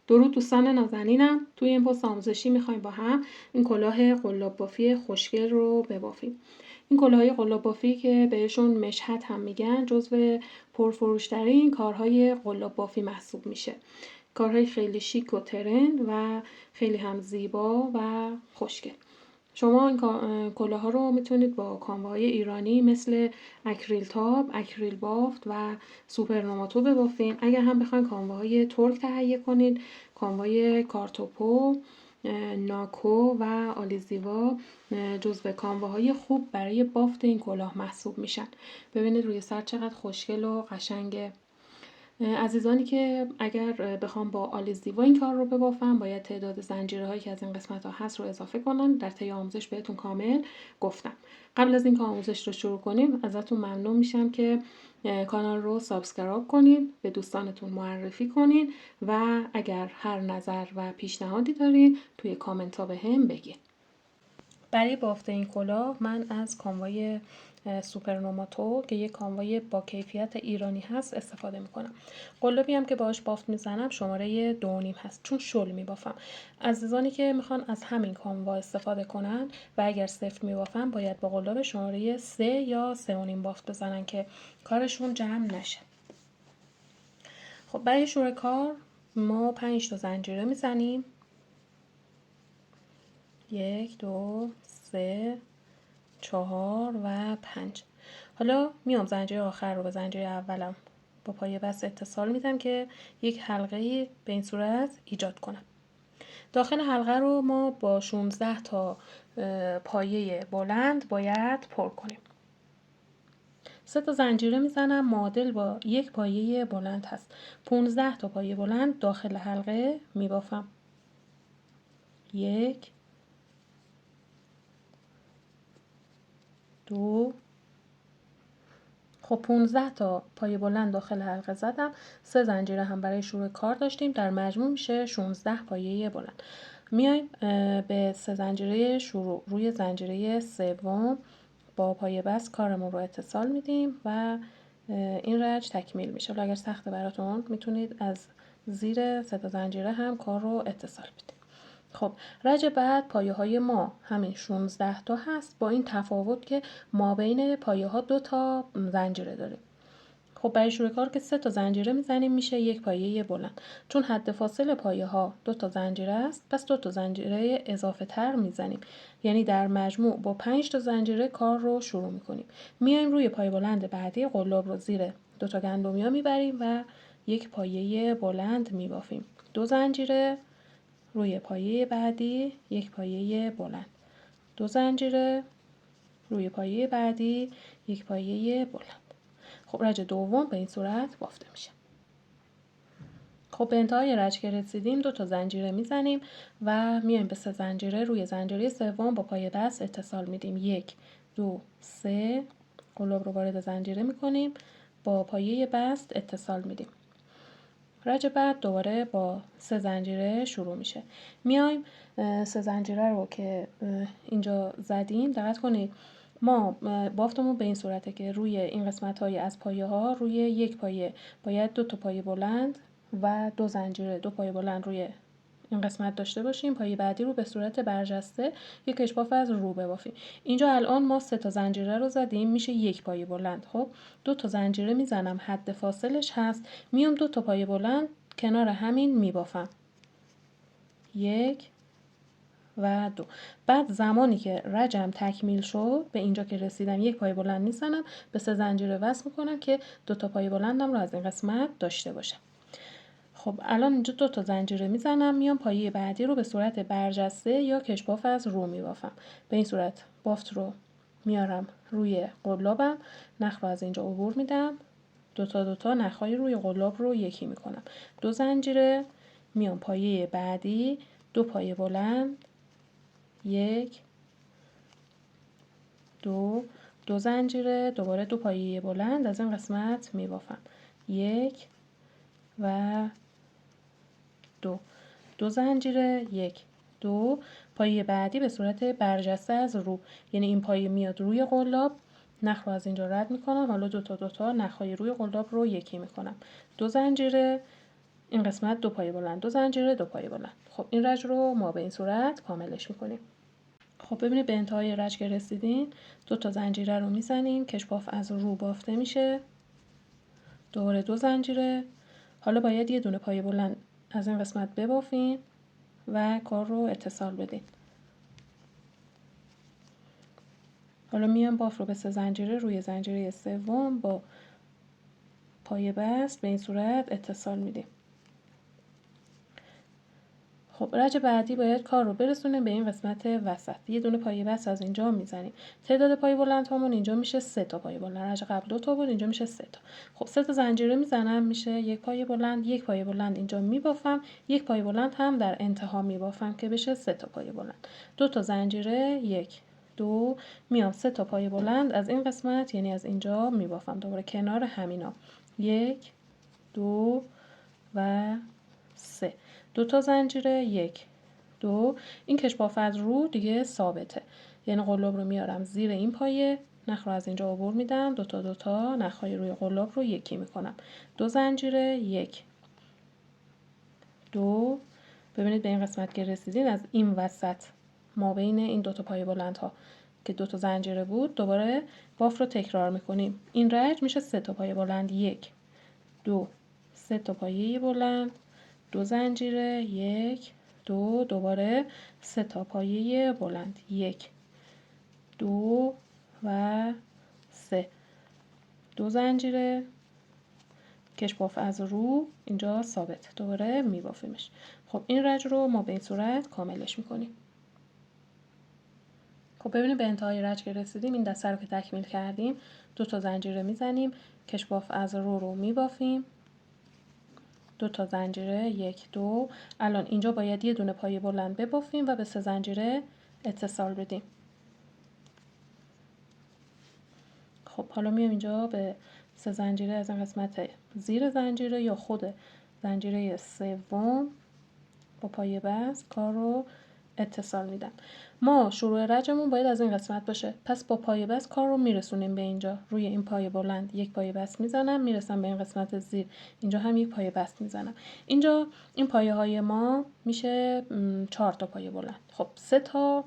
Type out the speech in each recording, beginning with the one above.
درود دوستان نازنینم. توی این پست آموزشی میخوایم با هم این کلاه قلاب بافی خوشگل رو ببافیم. این کلاهای قلاب بافی که بهشون مشهد هم میگن جزو پرفروشترین کارهای قلاب بافی محسوب میشه. کارهای خیلی شیک و ترند و خیلی هم زیبا و خوشگل. شما این کلاها رو میتونید با کانواهای ایرانی مثل اکریل تاب، اکریل بافت و سوپرنوماتو ببافین. اگر هم بخواین کانواهای ترک تهیه کنید، کانوای کارتوپو، ناکو و آلیزیوا جزو کانواهای خوب برای بافت این کلاه محسوب میشن. ببینید روی سر چقدر خوشگل و قشنگه. عزیزانی که اگر بخوام با آلیزیوا این کار رو ببافم، باید تعداد زنجیره هایی که از این قسمت ها هست رو اضافه کنم. در طی آموزش بهتون کامل گفتم. قبل از اینکه آموزش رو شروع کنیم ازتون ممنون میشم که کانال رو سابسکرایب کنید، به دوستانتون معرفی کنید و اگر هر نظر و پیشنهادی دارین توی کامنت ها بهم بگید. برای بافت این کلاه من از کانوای سوپرنوماتو که یک کانوای با کیفیت ایرانی هست استفاده میکنم. قلابی هم که باهاش بافت میزنم شماره 2.5 هست، چون شل میبافم. عزیزانی که میخوان از همین کانوا استفاده کنن و اگر سفت میبافن باید با قلاب شماره 3 یا 3.5 بافت بزنن که کارشون جمع نشه. خب برای شروع کار ما 5 تا زنجیره میزنیم. 1 2 3 4 و 5. حالا میام زنجیره آخر رو به زنجیره اولم با پایه بست اتصال میدم که یک حلقه به این صورت ایجاد کنم. داخل حلقه رو ما با 16 تا پایه بلند باید پر کنیم. 3 تا زنجیره میزنم معادل با یک پایه بلند هست. 15 تا پایه بلند داخل حلقه میبافم. 1 2. خب 15 تا پایه بلند داخل حلقه زدم. 3 زنجیره هم برای شروع کار داشتیم. در مجموع میشه 16 پایه بلند. میایم به 3 زنجیره شروع روی زنجیره سوم با پایه بست کارمون رو اتصال میدیم و این رج تکمیل میشه. اگر سخته براتون میتونید از زیر 3 تا زنجیره هم کار رو اتصال بدید. خب رج بعد پایه های ما همین 16 تا هست، با این تفاوت که ما بین پایه ها 2 تا زنجیره داریم. خب برای شروع کار که 3 تا زنجیره میزنیم میشه یک پایه بلند. چون حد فاصل پایه ها 2 تا زنجیره است، پس 2 تا زنجیره اضافه تر میزنیم. یعنی در مجموع با 5 تا زنجیره کار رو شروع میکنیم. میایم روی پایه بلند بعدی قلاب رو زیر 2 تا گندمیا میبریم و یک پایه بلند میبافیم. 2 زنجیره روی پایه بعدی یک پایه بلند. 2 زنجیره روی پایه بعدی یک پایه بلند. خب رج دوم به این صورت بافته میشه. خب به انتهای رج که رسیدیم 2 تا زنجیره میزنیم و میایم به 3 زنجیره روی زنجیره سوم با پایه بست اتصال میدیم. 1 2 3. قلاب رو وارد زنجیره میکنیم، با پایه بست اتصال میدیم. رج بعد دوباره با 3 زنجیره شروع میشه. میایم 3 زنجیره رو که اینجا زدیم دقت کنید، ما بافتمون به این صورته که روی این قسمت های از پایه ها روی یک پایه باید 2 تا پایه بلند و 2 زنجیره 2 پایه بلند روی این قسمت داشته باشیم. پایه بعدی رو به صورت برجسته یک کشباف از رو ببافیم. اینجا الان ما 3 تا زنجیره رو زدیم، میشه یک پایه بلند. خب 2 تا زنجیره میزنم، حد فاصلش هست، میام 2 تا پایه بلند کنار همین میبافم. 1 و 2. بعد زمانی که رجم تکمیل شد به اینجا که رسیدم یک پایه بلند میزنم، به 3 زنجیره وصل میکنم که 2 تا پایه بلندم رو از این قسمت داشته باشم. خب الان اینجا 2 تا زنجیره میزنم، میام پایه بعدی رو به صورت برجسته یا کشباف از رو میبافم. به این صورت بافت رو میارم روی قلابم، نخ رو از اینجا عبور میدم، 2 تا نخهای روی قلاب رو یکی میکنم. 2 زنجیره، میام پایه بعدی، 2 پایه بلند، 1 2 2 زنجیره، دوباره 2 پایه بلند از این قسمت میبافم. 1 و 2 2 زنجیره، 1 2 پایه بعدی به صورت برجسته از رو، یعنی این پایه میاد روی قلاب، نخ رو از اینجا رد میکنم، حالا 2 تا نخهای روی قلاب رو یکی میکنم. 2 زنجیره، این قسمت 2 پایه بلند، 2 زنجیره، 2 پایه بلند. خب این رج رو ما به این صورت کاملش میکنیم. خب ببینید به انتهای رج که رسیدین 2 تا زنجیره رو میزنیم، کشباف از رو بافته میشه، دوباره 2 زنجیره. حالا باید یه دونه پایه بلند از این قسمت ببافین و کار رو اتصال بدین. حالا میام باف رو به 3 زنجیره روی زنجیره سوم با پایه بست به این صورت اتصال میدیم. خب رج بعدی باید کار رو برسونیم به این قسمت وسط. یه دونه پایه بست از اینجا میزنیم. تعداد پایه بلند هامون اینجا میشه 3 تا پایه بلند. رج قبل 2 تا بود، اینجا میشه 3 تا. خب 3 تا زنجیره میزنم، میشه یک پایه بلند، یک پایه بلند اینجا میبافم، یک پایه بلند هم در انتها میبافم که بشه 3 تا پایه بلند. 2 تا زنجیره، 1 2 میام 3 تا پایه بلند از این قسمت یعنی از اینجا میبافم، دوباره کنار همینا 1 2 و 3. 2 تا زنجیره، 1 2. این کشباف از رو دیگه ثابته، یعنی قلاب رو میارم زیر این پایه، نخ رو از اینجا عبور میدم، 2 تا 2 تا نخهای روی قلاب رو یکی میکنم، 2 زنجیره، 1 2. ببینید به این قسمت که رسیدین از این وسط ما بین این 2 تا پایه بلند ها که 2 تا زنجیره بود دوباره باف رو تکرار میکنیم. این رج میشه 3 تا پایه بلند، 1 2 3 تا پایه بلند، 2 زنجیره، 1 2 دوباره 3 تا پایه بلند، 1 2 و 3 2 زنجیره، کشباف از رو اینجا ثابت، دوباره میبافیمش. خب این رج رو ما به این صورت کاملش میکنیم. خب ببینیم به انتهای رج که رسیدیم این دسته رو که تکمیل کردیم 2 تا زنجیره میزنیم، کشباف از رو میبافیم، 2 تا زنجیره، 1 2. الان اینجا باید یه دونه پایه بلند ببافیم و به 3 زنجیره اتصال بدیم. خب حالا میام اینجا به 3 زنجیره از این قسمت زیر زنجیره یا خود زنجیره سوم با پایه بست کار رو اتصال میدم. ما شروع رجمون باید از این قسمت باشه، پس با پایه بست کار رو میرسونیم به اینجا. روی این پایه بلند یک پایه بست میزنم، میرسم به این قسمت زیر، اینجا هم یک پایه بست میزنم. اینجا این پایه های ما میشه 4 تا پایه بلند. خب 3 تا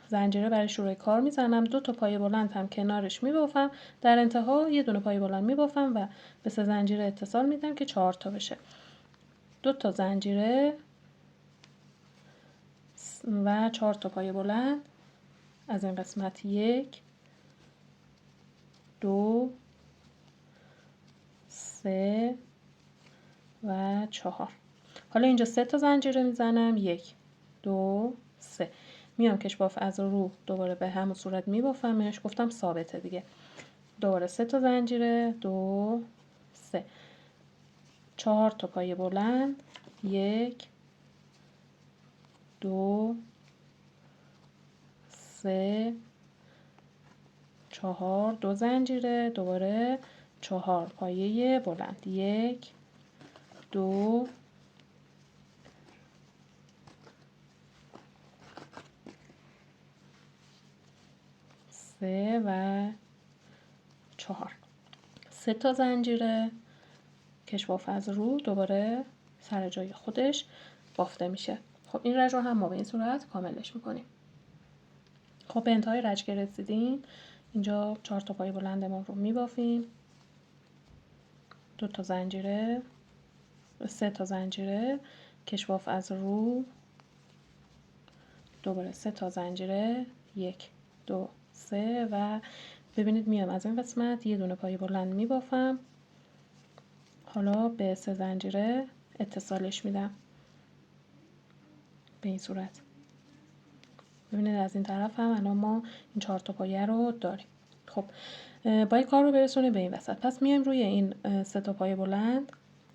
زنجیره برای شروع کار میزنم، 2 تا پایه بلند هم کنارش میبافم، در انتها یه دونه پایه بلند میبافم و به 3 زنجیره اتصال میدم که 4 تا بشه. 2 تا زنجیره و 4 تا پایه بلند از این قسمت 1 2 3 و 4. حالا اینجا 3 تا زنجیره میزنم، 1 2 3 میام کشباف از رو دوباره به همون صورت میبافمش، گفتم ثابته دیگه، دوباره 3 تا زنجیره، 2 3 4 تا پایه بلند، 1 2 3 4 2 زنجیره، دوباره 4 پایه بلند، 1 2 3 و 4. 3 تا زنجیره، کشباف از رو دوباره سر جای خودش بافته میشه. خب این رج رو هم ما به این صورت کاملش میکنیم. خب به انتهای رج که رسیدین اینجا 4 تا پایه بلند ما رو میبافیم، 2 تا زنجیره، 3 تا زنجیره، کشباف از رو دوباره 3 تا زنجیره، 1 2 3 و ببینید میام از این قسمت یه دونه پایه بلند میبافم، حالا به 3 زنجیره اتصالش میدم به این صورت. ببینید از این طرف هم الان ما این 4 تا پایه رو داریم. خب باید کار رو برسونیم به این وسط، پس میایم روی این 3 تا پایه بلند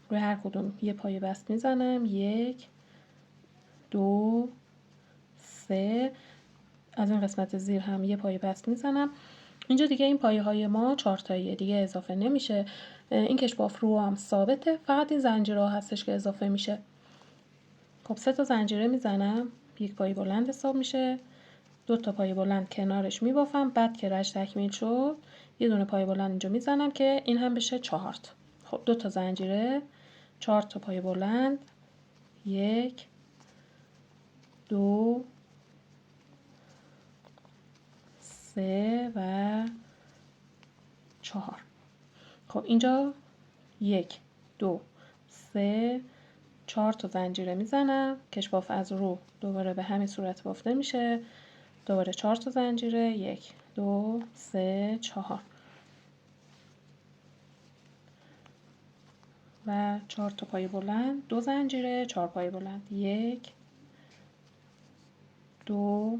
روی هر کدوم یه پایه بست میزنم، 1 2 3 از این قسمت زیر هم یه پایه بست میزنم. اینجا دیگه این پایه های ما 4 تاییه دیگه اضافه نمیشه، این کشباف رو هم ثابته، فقط این زنجیره هستش که اضافه میشه. خب 3 تا زنجیره میزنم، یک پایه بلند حساب میشه، 2 تا پایه بلند کنارش میبافم، بعد که رج تکمیل شد یه دونه پایه بلند اینجا میزنم که این هم بشه 4 تا. خب 2 تا زنجیره، 4 تا پای بلند، 1 2 3 و 4. خب اینجا 1 2 3 4 تا زنجیره میزنم، کشباف از رو دوباره به همین صورت بافته میشه، دوباره 4 تا زنجیره، 1 2 3 4 و 4 تا پای بلند، 2 زنجیره، 4 پای بلند، 1 2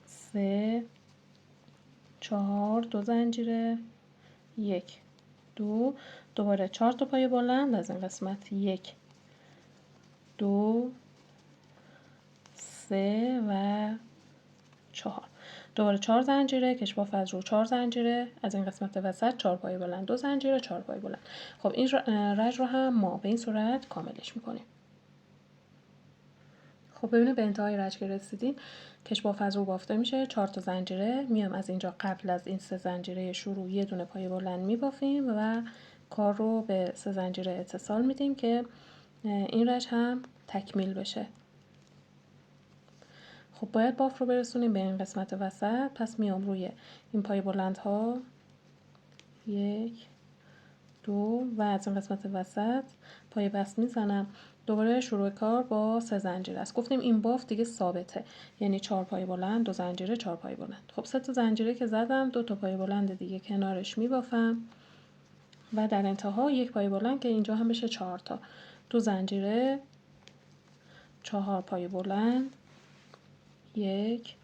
3 4 2 زنجیره، 1 2 دوباره 4 تا پای بلند از این قسمت، 1 2 3 و 4 دوباره 4 زنجیره، کشباف از رو 4 زنجیره، از این قسمت وسط 4 پای بلند، 2 زنجیره، 4 پای بلند. خب این رج رو هم ما به این صورت کاملش میکنیم. خب ببینید به انتهای رج که رسیدیم، کشباف از رو بافته میشه، 4 تا زنجیره میام از اینجا قبل از این 3 زنجیره شروع یه دونه پای بلند میبافیم و کار رو به 3 زنجیره اتصال میدیم که این رج هم تکمیل بشه. خب باید باف رو برسونیم به این قسمت وسط، پس میام روی این پای بلند ها 1 2 و از این قسمت وسط پای بست میزنم، دوباره شروع کار با 3 زنجیره است. گفتیم این باف دیگه ثابته، یعنی 4 پای بلند، 2 زنجیره، 4 پای بلند. خب 3 تا زنجیره که زدم، 2 تا پای بلند دیگه کنارش میبافم و در انتها یک پای بلند که اینجا هم بشه 4 تا، 2 زنجیره، 4 پای بلند، 1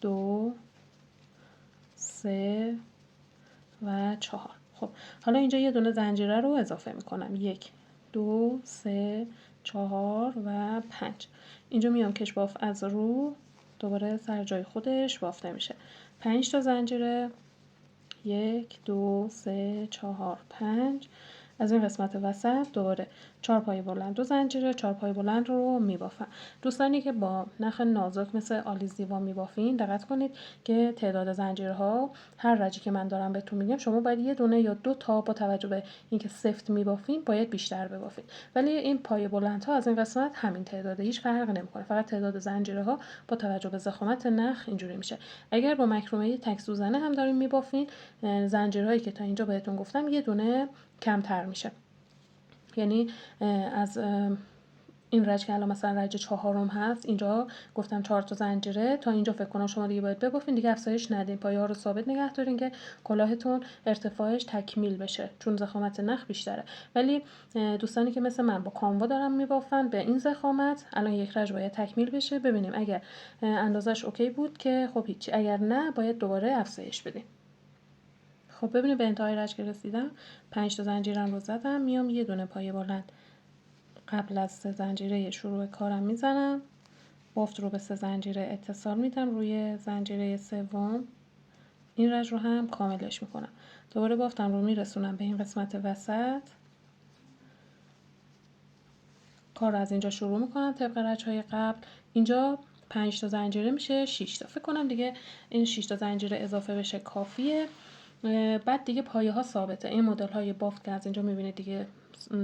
2 3 و 4. خب حالا اینجا یه دونه زنجیره رو اضافه میکنم، 1 2 3 4 و 5. اینجا میام کشباف از رو دوباره سر جای خودش بافته میشه، 5 تا زنجیره، 1 2 3 4 5. از این قسمت وسط دوباره 4 پای بلند، 2 زنجیره، 4 پای بلند رو میبافم. دوستانی که با نخ نازک مثل آلیزیوا میبافین دقت کنید که تعداد زنجیره ها هر رجی که من دارم بهتون میگم شما باید یه دونه یا 2 تا با توجه به اینکه سفت میبافین باید بیشتر ببافید، ولی این پای بلند ها از این قسمت همین تعداده، هیچ فرق نمیکنه، فقط تعداد زنجیره ها با توجه به ضخامت نخ اینجوری میشه. اگر با مکرمه تک سوزنه هم دارین میبافین، زنجیرهایی که تا اینجا بهتون گفتم یه دونه کمتر میشه، یعنی از این رج که الان مثلا رج 4 هست، اینجا گفتم 4 تا زنجیره، تا اینجا فکر کنم شما دیگه باید ببافین، دیگه افزایش ندین، پایه ها رو ثابت نگه دارین که کلاهتون ارتفاعش تکمیل بشه چون ضخامت نخ بیشتره. ولی دوستانی که مثل من با کاموا دارن میبافن به این ضخامت، الان یک رج باید تکمیل بشه، ببینیم اگر اندازش اوکی بود که خب هیچی، اگر نه باید دوباره افزایش بدیم. خب ببینید به انتهای رج که رسیدم، 5 تا زنجیرم رو زدم، میام یه دونه پایه بلند قبل از 3 زنجیره شروع کارم میزنم، بافت رو به 3 زنجیره اتصال میدم روی زنجیره سوم، این رج رو هم کاملش میکنم، دوباره بافتم رو میرسونم به این قسمت وسط، کار رو از اینجا شروع میکنم طبق رج های قبل. اینجا 5 تا زنجیره میشه 6 تا، فکر کنم دیگه این 6 تا زنجیره اضافه بشه کافیه. بعد دیگه پایه ها ثابته، این مدل های بافت که از اینجا میبینید دیگه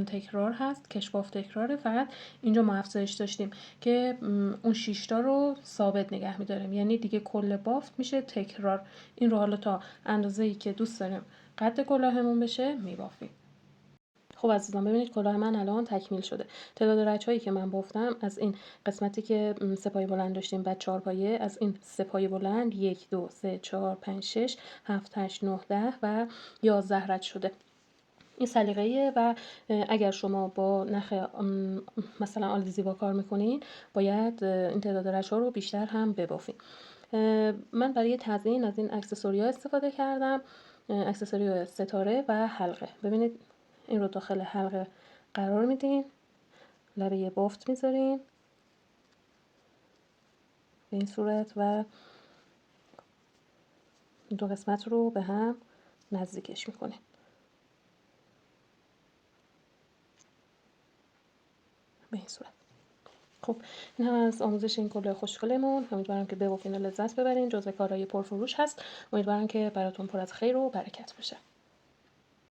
تکرار هست، کش بافت تکراره، فقط اینجا ما افزایش داشتیم که اون 6 تا رو ثابت نگه میداریم، یعنی دیگه کل بافت میشه تکرار. این رو حالا تا اندازه‌ای که دوست داریم قد کلاهمون بشه میبافیم. خب عزیزان ببینید کلاه من الان تکمیل شده. تعداد رج هایی که من بافتم از این قسمتی که 3 پایه بلند داشتیم، بعد 4 پایه، از این 3 پایه بلند 1 2 3 4 5 6 7 8 9 10 و 11 رج شده. این سلیقه‌ایه و اگر شما با نخ مثلا آلزیوا کار میکنین باید این تعداد رج ها رو بیشتر هم ببافین. من برای تزیین از این اکسسوری ها استفاده کردم، اکسسوری ستاره و حلقه. ببینید این رو داخل حلقه قرار میدین، لبه بافت میذارین به این صورت و دو قسمت رو به هم نزدیکش میکنین به این صورت. خب این هم از آموزش این کلاه خوشگلمون، امیدوارم که ببافین و لذت ببرین، جزو کارهای پرفروش هست، امیدوارم که براتون پر از خیر و برکت باشه.